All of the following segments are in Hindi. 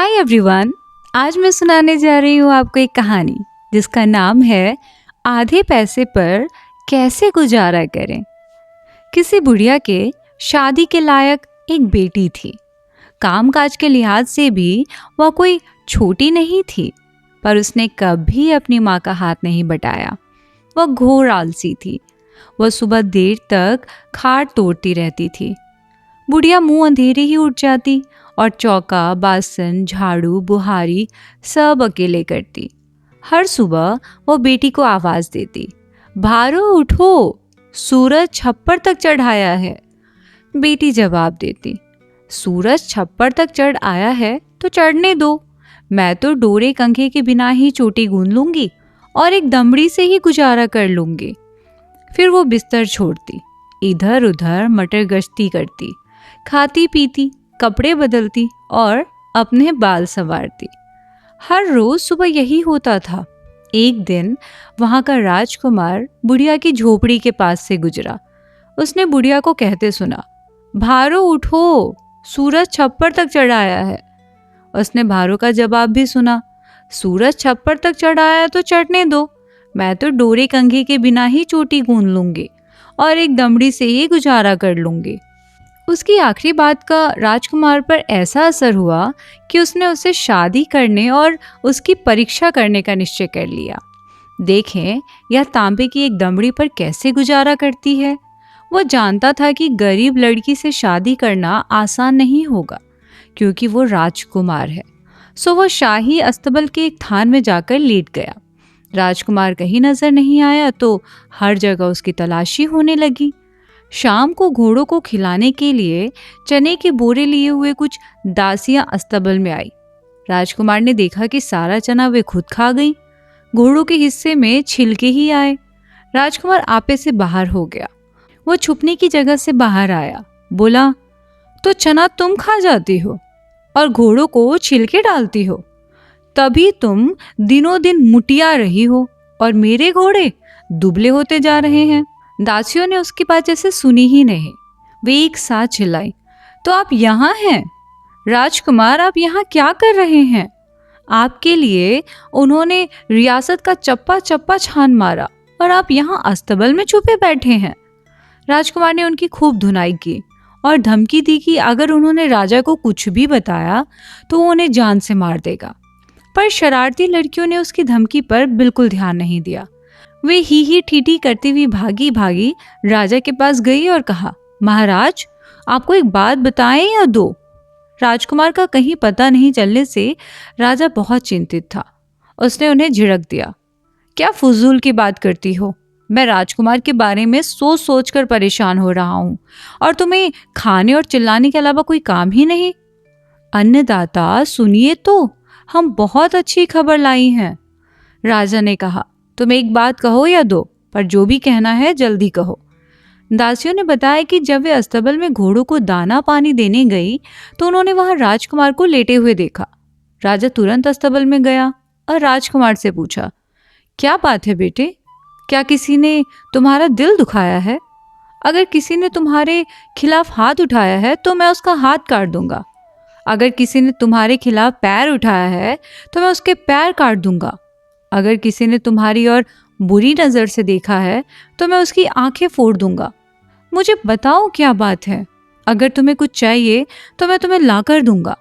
Hi everyone. आज मैं सुनाने जा रही हूँ आपको एक कहानी जिसका नाम है आधे पैसे पर कैसे गुजारा करें। किसी बुढ़िया के शादी के लायक एक बेटी थी। कामकाज के लिहाज से भी वह कोई छोटी नहीं थी, पर उसने कभी अपनी माँ का हाथ नहीं बटाया। वह घोर आलसी थी। वह सुबह देर तक खाट तोड़ती रहती थी। बुढ़िया मुंह अंधेरे ही उठ जाती और चौका, बासन, झाड़ू, बुहारी सब अकेले करती। हर सुबह वो बेटी को आवाज देती, भारो उठो, सूरज छप्पर तक चढ़ाया है। बेटी जवाब देती, सूरज छप्पर तक चढ़ आया है तो चढ़ने दो, मैं तो डोरे कंघे के बिना ही चोटी गूंद लूंगी और एक दमड़ी से ही गुजारा कर लूंगी। फिर वो बिस्तर छोड़ती, इधर उधर मटर गश्ती करती, खाती पीती, कपड़े बदलती और अपने बाल संवारती। हर रोज सुबह यही होता था। एक दिन वहां का राजकुमार बुढ़िया की झोपड़ी के पास से गुजरा। उसने बुढ़िया को कहते सुना, भारो उठो, सूरज छप्पर तक चढ़ाया है। उसने भारो का जवाब भी सुना, सूरज छप्पर तक चढ़ाया तो चढ़ने दो, मैं तो डोरे कंघे के बिना ही चोटी गूंद लूंगी और एक दमड़ी से ही गुजारा कर लूंगी। उसकी आखिरी बात का राजकुमार पर ऐसा असर हुआ कि उसने उससे शादी करने और उसकी परीक्षा करने का निश्चय कर लिया। देखें, यह तांबे की एक दमड़ी पर कैसे गुजारा करती है। वह जानता था कि गरीब लड़की से शादी करना आसान नहीं होगा, क्योंकि वो राजकुमार है। सो वह शाही अस्तबल के एक थान में जाकर लेट गया। राजकुमार कहीं नजर नहीं आया तो हर जगह उसकी तलाशी होने लगी। शाम को घोड़ों को खिलाने के लिए चने के बोरे लिए हुए कुछ दासियां अस्तबल में आई। राजकुमार ने देखा कि सारा चना वे खुद खा गई। घोड़ों के हिस्से में छिलके ही आए। राजकुमार आपे से बाहर हो गया। वो छुपने की जगह से बाहर आया, बोला, तो चना तुम खा जाती हो और घोड़ों को छिलके डालती हो, तभी तुम दिनों दिन मुटिया रही हो और मेरे घोड़े दुबले होते जा रहे हैं। दासियों ने उसकी बात जैसे सुनी ही नहीं। वे एक साथ चिल्लाई, तो आप यहाँ हैं? राजकुमार, आप यहाँ क्या कर रहे हैं? आपके लिए उन्होंने रियासत का चप्पा चप्पा छान मारा और आप यहाँ अस्तबल में छुपे बैठे हैं। राजकुमार ने उनकी खूब धुनाई की और धमकी दी कि अगर उन्होंने राजा को कुछ भी बताया तो वो उन्हें जान से मार देगा। पर शरारती लड़कियों ने उसकी धमकी पर बिल्कुल ध्यान नहीं दिया। वे ही ठीठी करती हुई भागी भागी राजा के पास गई और कहा, महाराज, आपको एक बात बताएं या दो? राजकुमार का कहीं पता नहीं चलने से राजा बहुत चिंतित था। उसने उन्हें झिड़क दिया, क्या फुजूल की बात करती हो? मैं राजकुमार के बारे में सोच सोच कर परेशान हो रहा हूँ और तुम्हें खाने और चिल्लाने के अलावा कोई काम ही नहीं। अन्नदाता, सुनिए तो, हम बहुत अच्छी खबर लाई हैं। राजा ने कहा, तुम एक बात कहो या दो, पर जो भी कहना है जल्दी कहो। दासियों ने बताया कि जब वे अस्तबल में घोड़ों को दाना पानी देने गई तो उन्होंने वहां राजकुमार को लेटे हुए देखा। राजा तुरंत अस्तबल में गया और राजकुमार से पूछा, क्या बात है बेटे? क्या किसी ने तुम्हारा दिल दुखाया है? अगर किसी ने तुम्हारे खिलाफ हाथ उठाया है तो मैं उसका हाथ काट दूंगा। अगर किसी ने तुम्हारे खिलाफ पैर उठाया है तो मैं उसके पैर काट दूंगा। अगर किसी ने तुम्हारी ओर बुरी नजर से देखा है तो मैं उसकी आंखें फोड़ दूंगा। मुझे बताओ क्या बात है? अगर तुम्हें कुछ चाहिए तो मैं तुम्हें ला कर दूंगा।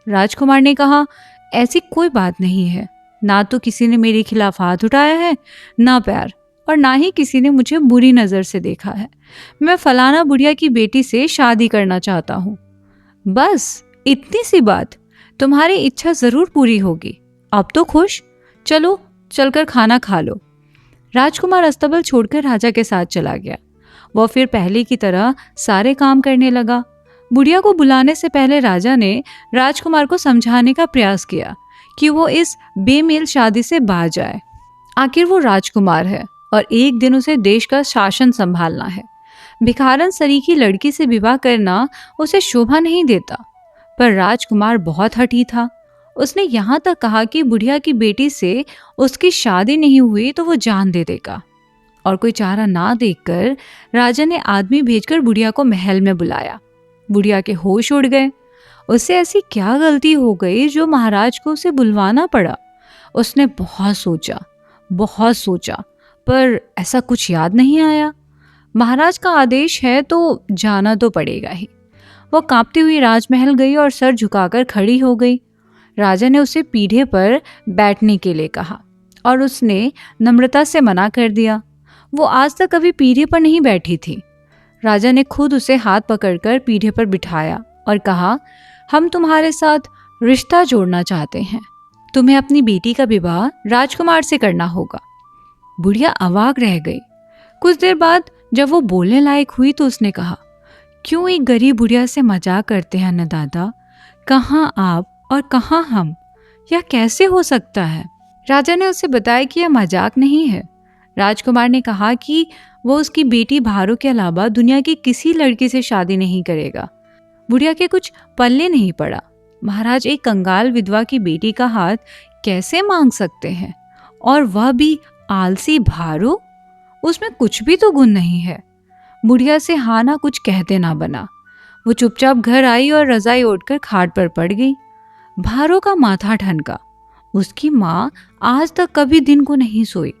राजकुमार ने कहा, ऐसी कोई बात नहीं है। ना तो किसी ने मेरे खिलाफ हाथ उठाया है, ना पैर, और ना ही किसी ने मुझे बुरी नजर से देखा है। मैं फलाना बुढ़िया की बेटी से शादी करना चाहता हूँ। बस इतनी सी बात, तुम्हारी इच्छा जरूर पूरी होगी। अब तो खुश? चलो चलकर खाना खा लो। राजकुमार अस्तबल छोड़कर राजा के साथ चला गया। वह फिर पहले की तरह सारे काम करने लगा। बुढ़िया को बुलाने से पहले राजा ने राजकुमार को समझाने का प्रयास किया कि वो इस बेमेल शादी से बाज जाए। आखिर वो राजकुमार है और एक दिन उसे देश का शासन संभालना है। भिखारन सरीखी लड़की से विवाह करना उसे शोभा नहीं देता। पर राजकुमार बहुत हठी था। उसने यहाँ तक कहा कि बुढ़िया की बेटी से उसकी शादी नहीं हुई तो वो जान दे देगा। और कोई चारा ना देखकर राजा ने आदमी भेजकर बुढ़िया को महल में बुलाया। बुढ़िया के होश उड़ गए। उससे ऐसी क्या गलती हो गई जो महाराज को उसे बुलवाना पड़ा। उसने बहुत सोचा, पर ऐसा कुछ याद नहीं आया। महाराज का आदेश है तो जाना तो पड़ेगा ही। वो कांपती हुई राजमहल गई और सर झुकाकर खड़ी हो गई। राजा ने उसे पीढ़े पर बैठने के लिए कहा और उसने नम्रता से मना कर दिया। वो आज तक कभी पीढ़े पर नहीं बैठी थी। राजा ने खुद उसे हाथ पकड़कर पीढ़े पर बिठाया और कहा, हम तुम्हारे साथ रिश्ता जोड़ना चाहते हैं। तुम्हें अपनी बेटी का विवाह राजकुमार से करना होगा। बुढ़िया अवाक रह गई। कुछ देर बाद जब वो बोलने लायक हुई तो उसने कहा, क्यों एक गरीब बुढ़िया से मजाक करते हैं न दादा? कहाँ आप और कहाँ हम? यह कैसे हो सकता है? राजा ने उसे बताया कि यह मजाक नहीं है। राजकुमार ने कहा कि वो उसकी बेटी भारो के अलावा दुनिया की किसी लड़की से शादी नहीं करेगा। बुढ़िया के कुछ पल्ले नहीं पड़ा। महाराज एक कंगाल विधवा की बेटी का हाथ कैसे मांग सकते हैं, और वह भी आलसी भारो? उसमें कुछ भी तो गुण नहीं है। बुढ़िया से हाँ ना कुछ कहते ना बना। वो चुपचाप घर आई और रजाई ओढ़कर खाट पर पड़ गई। भारो का माथा ठनका। उसकी माँ आज तक कभी दिन को नहीं सोई।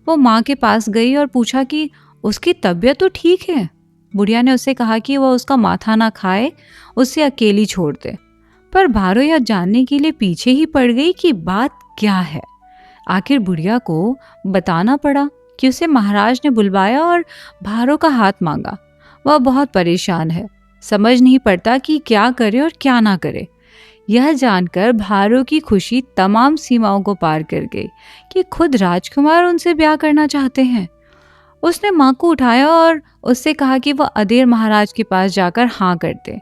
वो माँ के पास गई और पूछा कि उसकी तबीयत तो ठीक है। बुढ़िया ने उसे कहा कि वह उसका माथा ना खाए, उसे अकेली छोड़ दे। पर भारो यह जानने के लिए पीछे ही पड़ गई कि बात क्या है। आखिर बुढ़िया को बताना पड़ा कि उसे महाराज ने बुलवाया और भारो का हाथ मांगा। वह बहुत परेशान है, समझ नहीं पड़ता कि क्या करे और क्या ना करे। यह जानकर भारो की खुशी तमाम सीमाओं को पार कर गई कि खुद राजकुमार उनसे ब्याह करना चाहते हैं। उसने माँ को उठाया और उससे कहा कि वह अधेर महाराज के पास जाकर हाँ कर दे।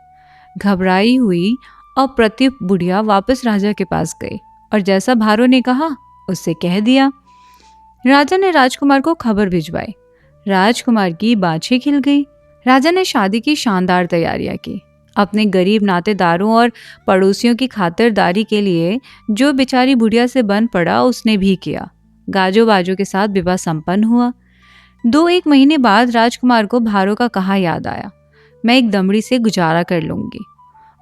घबराई हुई अप्रतिभ बुढ़िया वापस राजा के पास गई और जैसा भारो ने कहा उससे कह दिया। राजा ने राजकुमार को खबर भिजवाई। राजकुमार की बाछी खिल गई। राजा ने शादी की शानदार तैयारियां की। अपने गरीब नातेदारों और पड़ोसियों की खातिरदारी के लिए जो बेचारी बुढ़िया से बन पड़ा उसने भी किया। गाजो बाजो के साथ विवाह संपन्न हुआ। 2-1 महीने बाद राजकुमार को भारो का कहा याद आया। मैं एक दमड़ी से गुजारा कर लूंगी।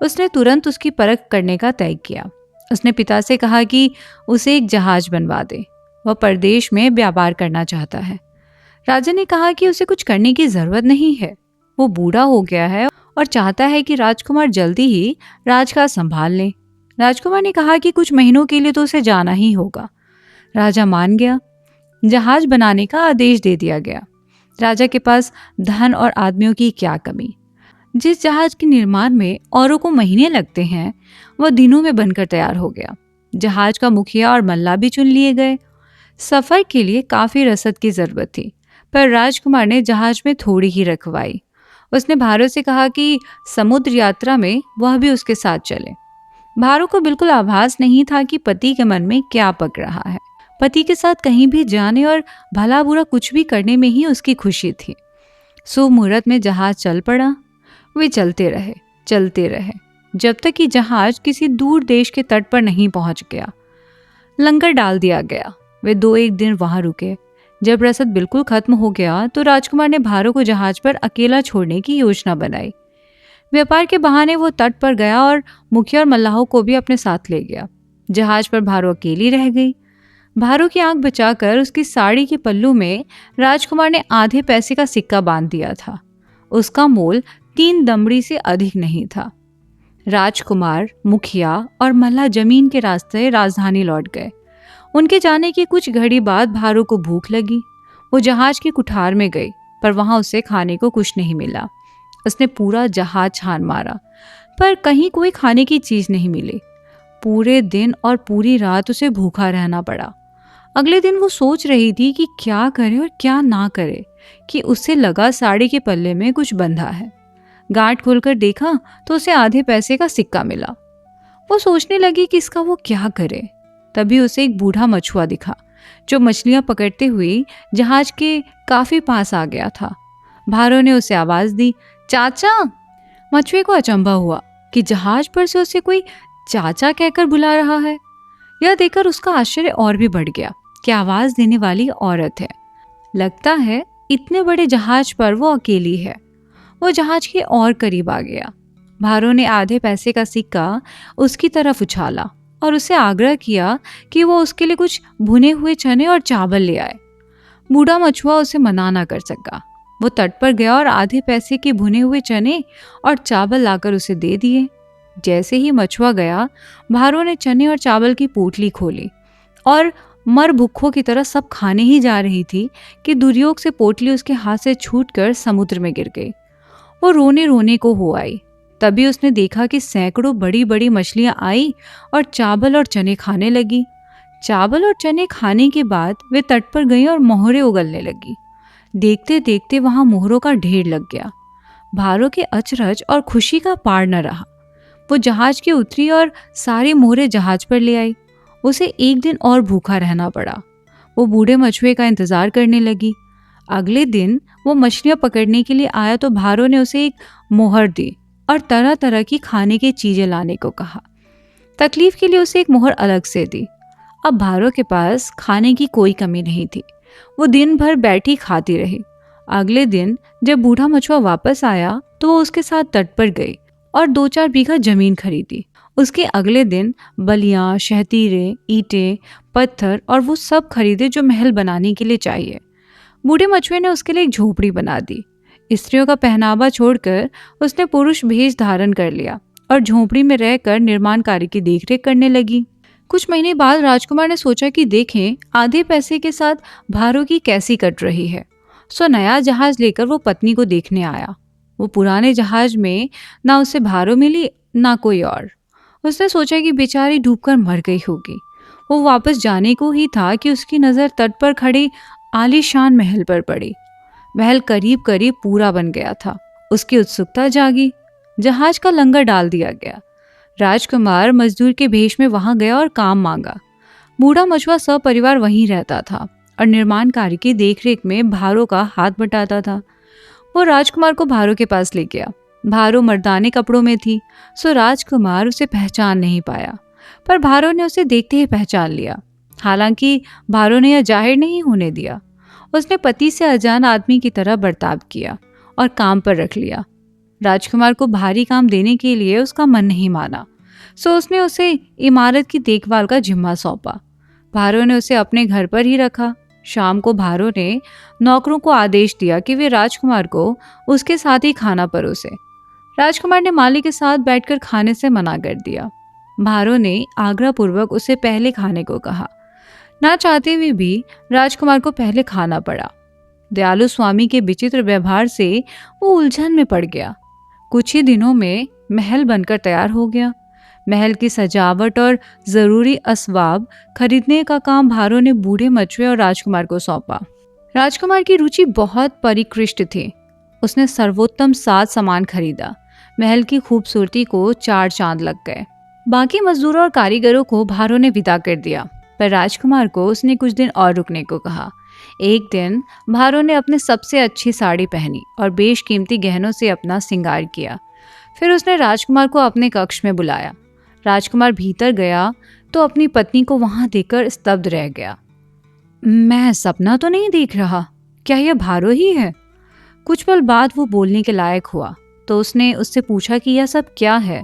उसने तुरंत उसकी परख करने का तय किया। उसने पिता से कहा कि उसे एक जहाज बनवा दे। वह परदेश में व्यापार करना चाहता है। राजा ने कहा कि उसे कुछ करने की जरूरत नहीं है। वो बूढ़ा हो गया है और चाहता है कि राजकुमार जल्दी ही राजकाज संभाल ले। राजकुमार ने कहा कि कुछ महीनों के लिए तो उसे जाना ही होगा। राजा मान गया। जहाज बनाने का आदेश दे दिया गया। राजा के पास धन और आदमियों की क्या कमी। जिस जहाज के निर्माण में औरों को महीने लगते हैं, वह दिनों में बनकर तैयार हो गया। जहाज का मुखिया और मल्लाह भी चुन लिए गए। सफर के लिए काफी रसद की जरूरत थी, पर राजकुमार ने जहाज में थोड़ी ही रखवाई। उसने भारो से कहा कि समुद्र यात्रा में वह भी उसके साथ चले। भारो को बिल्कुल आभास नहीं था कि पति के मन में क्या पक रहा है। पति के साथ कहीं भी जाने और भला बुरा कुछ भी करने में ही उसकी खुशी थी। शुभ मुहूर्त में जहाज चल पड़ा। वे चलते रहे जब तक कि जहाज किसी दूर देश के तट पर नहीं पहुंच गया। लंगर डाल दिया गया। वे 2-1 दिन वहां रुके। जब रसद बिल्कुल खत्म हो गया तो राजकुमार ने भारो को जहाज पर अकेला छोड़ने की योजना बनाई। व्यापार के बहाने वो तट पर गया और मुखिया और मल्लाहों को भी अपने साथ ले गया। जहाज पर भारो अकेली रह गई। भारो की आंख बचाकर उसकी साड़ी के पल्लू में राजकुमार ने आधे पैसे का सिक्का बांध दिया था। उसका मोल 3 दमड़ी से अधिक नहीं था। राजकुमार, मुखिया और मल्लाह जमीन के रास्ते राजधानी लौट गए। उनके जाने की कुछ घड़ी बाद भारो को भूख लगी। वो जहाज की कुठार में गई, पर वहां उसे खाने को कुछ नहीं मिला। उसने पूरा जहाज छान मारा, पर कहीं कोई खाने की चीज नहीं मिली। पूरे दिन और पूरी रात उसे भूखा रहना पड़ा। अगले दिन वो सोच रही थी कि क्या करे और क्या ना करे कि उसे लगा साड़ी के पल्ले में कुछ बंधा है। गांठ खोलकर देखा तो उसे आधे पैसे का सिक्का मिला। वो सोचने लगी कि इसका वो क्या करे। तभी उसे एक बूढ़ा मछुआ दिखा जो मछलियां पकड़ते हुए जहाज के काफी पास आ गया था। भारो ने उसे आवाज दी, चाचा। मछुए को अचंभा हुआ कि जहाज पर से उसे कोई चाचा कहकर बुला रहा है। यह देखकर उसका आश्चर्य और भी बढ़ गया कि आवाज देने वाली औरत है। लगता है इतने बड़े जहाज पर वो अकेली है। वो जहाज के और करीब आ गया। भारो ने आधे पैसे का सिक्का उसकी तरफ उछाला और उससे आग्रह किया कि वो उसके लिए कुछ भुने हुए चने और चावल ले आए। बूढ़ा मछुआ उसे मना ना कर सका। वो तट पर गया और आधे पैसे के भुने हुए चने और चावल लाकर उसे दे दिए। जैसे ही मछुआ गया, भारो ने चने और चावल की पोटली खोली और मर भुक्खों की तरह सब खाने ही जा रही थी कि दुर्योग से पोटली उसके हाथ से छूटकर समुद्र में गिर गई। वो रोने रोने को हो आई। तभी उसने देखा कि सैकड़ों बड़ी बड़ी मछलियां आई और चावल और चने खाने लगी। चावल और चने खाने के बाद वे तट पर गई और मोहरे उगलने लगी। देखते देखते वहां मोहरों का ढेर लग गया। भारो के अचरज और खुशी का पार न रहा। वो जहाज की उतरी और सारी मोहरे जहाज पर ले आई। उसे एक दिन और भूखा रहना पड़ा। वो बूढ़े मछुए का इंतजार करने लगी। अगले दिन वो मछलियां पकड़ने के लिए आया तो भारो ने उसे एक मोहर दी और तरह तरह की खाने की चीजें लाने को कहा। तकलीफ के लिए उसे एक मोहर अलग से दी। अब भारो के पास खाने की कोई कमी नहीं थी। वो दिन भर बैठी खाती रही। अगले दिन जब बूढ़ा मछुआ वापस आया तो वो उसके साथ तट पर गई और 2-4 बीघा जमीन खरीदी। उसके अगले दिन बलियां, शहतीरे, ईंटें, पत्थर और वो सब खरीदे जो महल बनाने के लिए चाहिए। बूढ़े मछुए ने उसके लिए एक झोपड़ी बना दी। स्त्रियों का पहनावा छोड़कर उसने पुरुष भेष धारण कर लिया और झोपड़ी में रहकर निर्माण कार्य की देखरेख करने लगी। कुछ महीने बाद राजकुमार ने सोचा कि देखें आधे पैसे के साथ भारो की कैसी कट रही है। सो नया जहाज लेकर वो पत्नी को देखने आया। वो पुराने जहाज में ना उसे भारो मिली ना कोई और। उसने सोचा कि बेचारी डूबकर मर गई होगी। वो वापस जाने को ही था कि उसकी नज़र तट पर खड़े आलीशान महल पर पड़ी। महल करीब करीब पूरा बन गया था। उसकी उत्सुकता जागी। जहाज का लंगर डाल दिया गया। राजकुमार मजदूर के भेष में वहां गया और काम मांगा। बूढ़ा मछुआ सपरिवार वहीं रहता था और निर्माण कार्य की देखरेख में भारो का हाथ बटाता था। वो राजकुमार को भारो के पास ले गया। भारो मर्दाने कपड़ों में थी, सो राजकुमार उसे पहचान नहीं पाया, पर भारो ने उसे देखते ही पहचान लिया। हालांकि भारो ने यह जाहिर नहीं होने दिया। उसने पति से अजान आदमी की तरह बर्ताव किया और काम पर रख लिया। राजकुमार को भारी काम देने के लिए उसका मन नहीं माना, सो उसने उसे इमारत की देखभाल का जिम्मा सौंपा। भारो ने उसे अपने घर पर ही रखा। शाम को भारो ने नौकरों को आदेश दिया कि वे राजकुमार को उसके साथ ही खाना परोसे। राजकुमार ने माली के साथ बैठकर खाने से मना कर दिया। भारो ने आग्रहपूर्वक उसे पहले खाने को कहा। ना चाहते हुए भी राजकुमार को पहले खाना पड़ा। दयालु स्वामी के विचित्र व्यवहार से वो उलझन में पड़ गया। कुछ ही दिनों में महल बनकर तैयार हो गया। महल की सजावट और जरूरी असबाब खरीदने का काम भारो ने बूढ़े मछुए और राजकुमार को सौंपा। राजकुमार की रुचि बहुत परिष्कृत थी। उसने सर्वोत्तम साज सामान खरीदा। महल की खूबसूरती को 4 चांद लग गए। बाकी मजदूरों और कारीगरों को भारो ने विदा कर दिया, पर राजकुमार को उसने कुछ दिन और रुकने को कहा। एक दिन भारो ने अपने सबसे अच्छी साड़ी पहनी और बेशकीमती गहनों से अपना श्रृंगार किया। फिर उसने राजकुमार को अपने कक्ष में बुलाया। राजकुमार भीतर गया तो अपनी पत्नी को वहां देखकर स्तब्ध रह गया। मैं सपना तो नहीं देख रहा, क्या यह भारो ही है? कुछ पल बाद वो बोलने के लायक हुआ तो उसने उससे पूछा कि यह सब क्या है।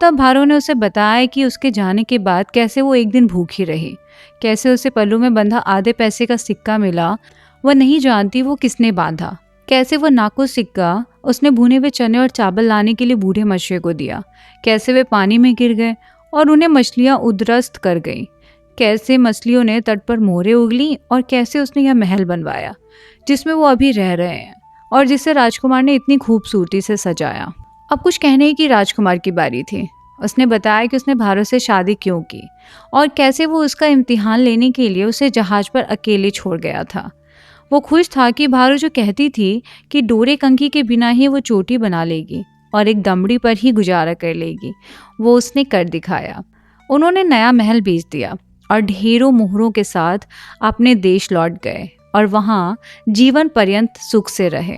तब भारो ने उसे बताया कि उसके जाने के बाद कैसे वो एक दिन भूखी रही, कैसे उसे पल्लू में बंधा आधे पैसे का सिक्का मिला, वह नहीं जानती वो किसने बांधा, कैसे वो नाको सिक्का उसने भुने हुए चने और चावल लाने के लिए बूढ़े मछुए को दिया, कैसे वे पानी में गिर गए और उन्हें मछलियां उद्रस्त कर गईं, कैसे मछलियों ने तट पर मोहरें उगली और कैसे उसने यह महल बनवाया जिसमें वो अभी रह रहे हैं और जिसे राजकुमार ने इतनी खूबसूरती से सजाया। अब कुछ कहने की राजकुमार की बारी थी। उसने बताया कि उसने भारो से शादी क्यों की और कैसे वो उसका इम्तिहान लेने के लिए उसे जहाज पर अकेले छोड़ गया था। वो खुश था कि भारो जो कहती थी कि डोरे कंघी के बिना ही वो चोटी बना लेगी और एक दमड़ी पर ही गुजारा कर लेगी, वो उसने कर दिखाया। उन्होंने नया महल बेच दिया और ढेरों मोहरों के साथ अपने देश लौट गए और वहाँ जीवन पर्यंत सुख से रहे।